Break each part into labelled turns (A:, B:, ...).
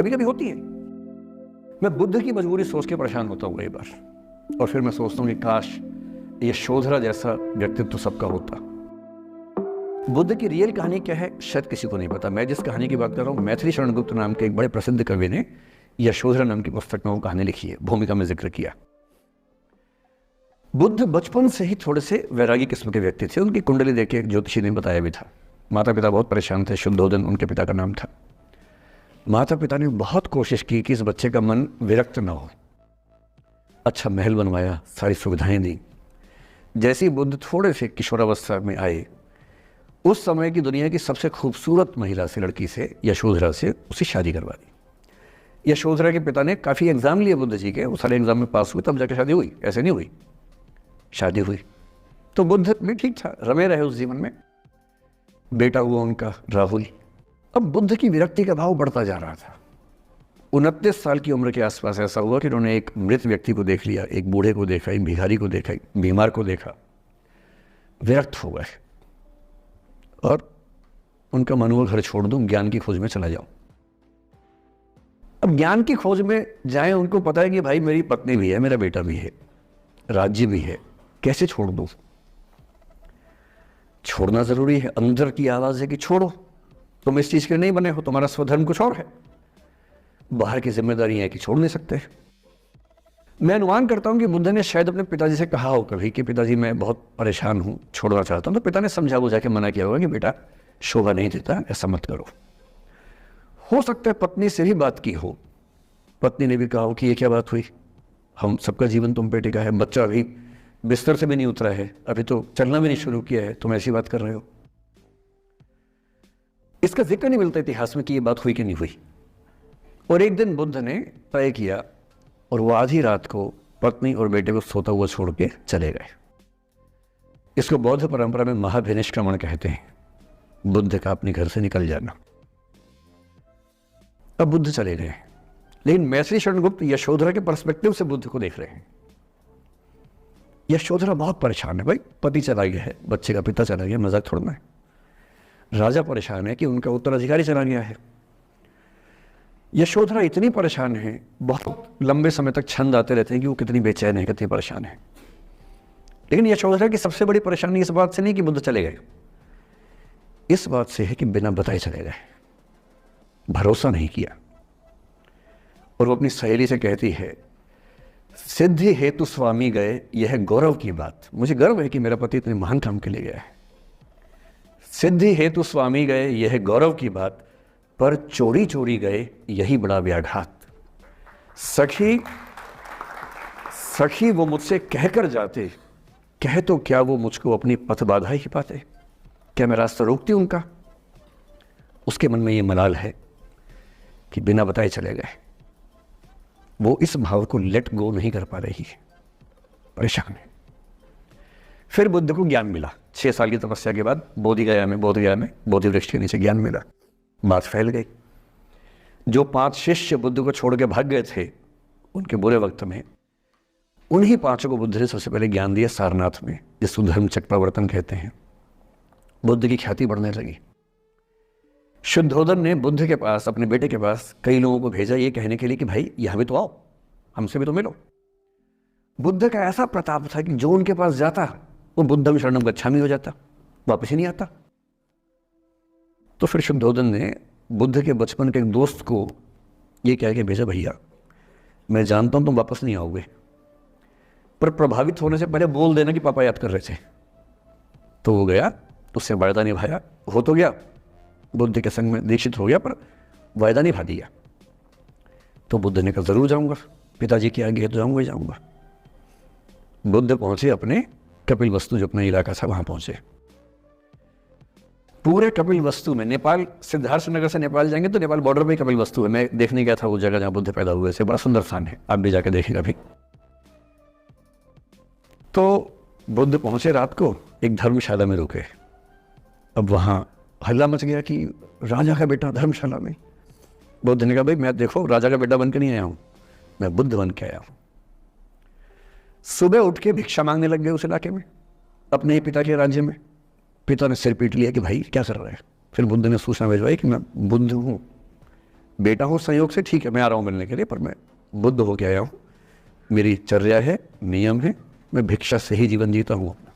A: कभी कभी होती है। मैं बुद्ध की मजबूरी सोच के परेशान होता हूँ कई बार, और फिर मैं सोचता हूँ कि काश ये यशोधरा जैसा व्यक्तित्व सबका होता। बुद्ध की रियल कहानी क्या है शायद किसी को नहीं पता। मैं जिस कहानी की बात कर रहा हूँ, मैथिली शरण गुप्त नाम के एक बड़े प्रसिद्ध कवि ने यशोधरा नाम की पुस्तक में वो कहानी लिखी है, भूमिका में जिक्र किया। बुद्ध बचपन से ही थोड़े से वैरागी किस्म के व्यक्ति थे। उनकी कुंडली देख के एक ज्योतिषी ने बताया भी था। माता पिता बहुत परेशान थे, शुद्धोदन उनके पिता का नाम था। माता पिता ने बहुत कोशिश की कि इस बच्चे का मन विरक्त न हो। अच्छा महल बनवाया, सारी सुविधाएं दी। जैसे ही बुद्ध थोड़े से किशोरावस्था में आए, उस समय की दुनिया की सबसे खूबसूरत महिला से, लड़की से, यशोधरा से उसकी शादी करवा दी। यशोधरा के पिता ने काफ़ी एग्जाम लिए बुद्ध जी के, वो सारे एग्जाम में पास हुए, तब जाकर शादी हुई, ऐसे नहीं हुई। शादी हुई तो बुद्ध भी ठीक था, रमे रहे उस जीवन में। बेटा हुआ उनका राहुल। अब बुद्ध की विरक्ति का भाव बढ़ता जा रहा था। 29 साल की उम्र के आसपास ऐसा हुआ कि उन्होंने एक मृत व्यक्ति को देख लिया, एक बूढ़े को देखा, एक भिखारी को देखा, एक बीमार को देखा। विरक्त हो गए और उनका मन हुआ घर छोड़ दूं, ज्ञान की खोज में चला जाऊं। अब ज्ञान की खोज में जाएं, उनको पता है कि भाई मेरी पत्नी भी है, मेरा बेटा भी है, राज्य भी है, कैसे छोड़ दूं? छोड़ना जरूरी है। अंदर की आवाज है कि छोड़ो, तुम इस चीज के नहीं बने हो, तुम्हारा स्वधर्म कुछ और है। बाहर की जिम्मेदारी है कि छोड़ नहीं सकते। मैं अनुमान करता हूं कि बुद्ध ने शायद अपने पिताजी से कहा हो कभी कि पिताजी मैं बहुत परेशान हूं, छोड़ना चाहता हूं। तो पिता ने समझा बुझा के मना किया होगा कि बेटा शोभा नहीं देता, ऐसा मत करो। हो सकता है पत्नी से भी बात की हो, पत्नी ने भी कहा हो कि ये क्या बात हुई, हम सबका जीवन तुम पे टिका है, बच्चा अभी बिस्तर से भी नहीं उतरा है, अभी तो चलना भी नहीं शुरू किया है, तुम ऐसी बात कर रहे हो। इसका जिक्र नहीं मिलता इतिहास में कि ये बात हुई कि नहीं हुई। और एक दिन बुद्ध ने तय किया और वो आधी रात को पत्नी और बेटे को सोता हुआ छोड़ के चले गए। इसको बौद्ध परंपरा में महाभिनिष्क्रमण कहते हैं, बुद्ध का अपने घर से निकल जाना। अब बुद्ध चले गए, लेकिन मैथिली शरण गुप्त यशोधरा के पर्सपेक्टिव से बुद्ध को देख रहे हैं। यशोधरा बहुत परेशान है, भाई पति चला गया है, बच्चे का पिता चला गया, मजाक थोड़ना है। राजा परेशान है कि उनका उत्तराधिकारी चला गया है। यशोधरा इतनी परेशान है, बहुत लंबे समय तक छंद आते रहते हैं कि वो कितनी बेचैन है, कितनी परेशान है। लेकिन यशोधरा की सबसे बड़ी परेशानी इस बात से नहीं कि बुद्ध चले गए, इस बात से है कि बिना बताए चले गए, भरोसा नहीं किया। और वो अपनी सहेली से कहती है, सिद्धि हेतु स्वामी गए, यह गौरव की बात। मुझे गर्व है कि मेरा पति इतने महान काम के लिए गया है। सिद्धि हेतु स्वामी गए, यह गौरव की बात, पर चोरी चोरी गए, यही बड़ा व्याघात। सखी वो मुझसे कहकर जाते, कह तो क्या वो मुझको अपनी पथ बाधा ही पाते, क्या मैं रास्ता रोकती उनका? उसके मन में ये मलाल है कि बिना बताए चले गए। वो इस भाव को लेट गो नहीं कर पा रही है, परेशान है। फिर बुद्ध को ज्ञान मिला 6 साल की तपस्या के बाद, बोधगया में बोधि वृक्ष के नीचे ज्ञान मिला। बात फैल गई। जो 5 शिष्य बुद्ध को छोड़ के भाग गए थे उनके बुरे वक्त में, उन्हीं 5 को बुद्ध ने सबसे पहले ज्ञान दिया सारनाथ में, जिसको धर्म चक्रवर्तन कहते हैं। बुद्ध की ख्याति बढ़ने लगी। शुद्धोदन ने बुद्ध के पास, अपने बेटे के पास कई लोगों को भेजा ये कहने के लिए कि भाई यहां भी तो आओ, हमसे भी तो मिलो। बुद्ध का ऐसा प्रताप था कि जो उनके पास जाता वो बुद्धम शरणम गच्छामि हो जाता, वापस ही नहीं आता। तो फिर शुद्धोदन ने बुद्ध के बचपन के एक दोस्त को ये कह के भेजा, भैया मैं जानता हूं तुम वापस नहीं आओगे, पर प्रभावित होने से पहले बोल देना कि पापा याद कर रहे थे। तो वो गया, उससे वायदा निभाया, हो तो गया, बुद्ध के संग में दीक्षित हो गया, पर वायदा निभा दिया। तो बुद्ध ने कहा जरूर जाऊंगा, पिताजी की आगे तो जाऊंगा ही जाऊंगा। बुद्ध पहुंचे अपने कपिल वस्तु, जो अपना इलाका था, वहां पहुंचे। पूरे कपिल वस्तु में, नेपाल सिद्धार्थ नगर से नेपाल जाएंगे तो नेपाल बॉर्डर पे कपिल वस्तु है। मैं देखने गया था वो जगह जहां बुद्ध पैदा हुए थे, बड़ा सुंदर स्थान है, आप भी जाके देखिएगा भी। तो बुद्ध पहुंचे रात को, एक धर्मशाला में रुके। अब वहां हल्ला मच गया कि राजा का बेटा धर्मशाला में। बुद्ध ने कहा भाई मैं देखो राजा का बेटा बन के नहीं आया हूं, मैं बुद्ध बन के आया हूं। सुबह उठ के भिक्षा मांगने लग गए उस इलाके में, अपने ही पिता के राज्य में। पिता ने सिर पीट लिया कि भाई क्या कर रहा है। फिर बुद्ध ने सूचना भिजवाई कि मैं बुद्ध हूँ, बेटा हूँ संयोग से, ठीक है, मैं आ रहा हूँ मिलने के लिए, पर मैं बुद्ध होके आया हूँ, मेरी चर्या है, नियम है, मैं भिक्षा से ही जीवन जीता हूँ अपना।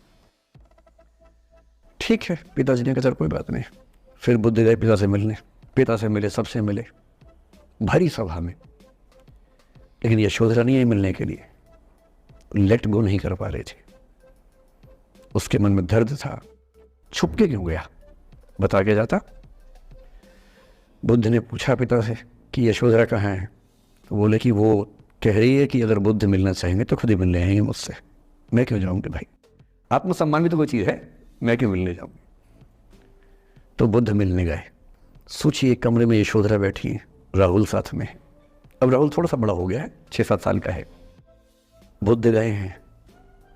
A: ठीक है, पिताजी ने कहा चल कोई बात नहीं। फिर बुद्ध गए पिता से मिलने, पिता से मिले, सबसे मिले, भरी सभा में, लेकिन यशोधरा नहीं आई मिलने के लिए, लेट गो नहीं कर पा रहे थे। उसके मन में दर्द था, छुप के क्यों गया, बता के जाता। बुद्ध ने पूछा पिता से कि यशोधरा कहाँ है, तो बोले कि वो कह रही है कि अगर बुद्ध मिलना चाहेंगे तो खुद ही मिलने आएंगे मुझसे, मैं क्यों जाऊंगी भाई, आत्मसम्मान भी तो कोई चीज़ है, मैं क्यों मिलने जाऊंगी। तो बुद्ध मिलने गए। सोचिए एक कमरे में यशोधरा बैठी है, राहुल साथ में है। अब राहुल थोड़ा सा बड़ा हो गया है, 6-7 साल का है। बुद्ध गए हैं।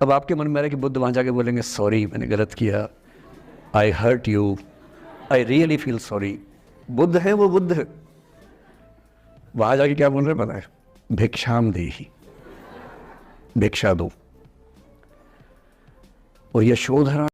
A: अब आपके मन में आ रहा है कि बुद्ध वहाँ जाके बोलेंगे सॉरी मैंने गलत किया, I hurt you, I really feel sorry. बुद्ध है वो, बुद्ध है। वहाँ जाके क्या बोल रहे पता है, भिक्षाम देहि, भिक्षा दो। और यशोधरा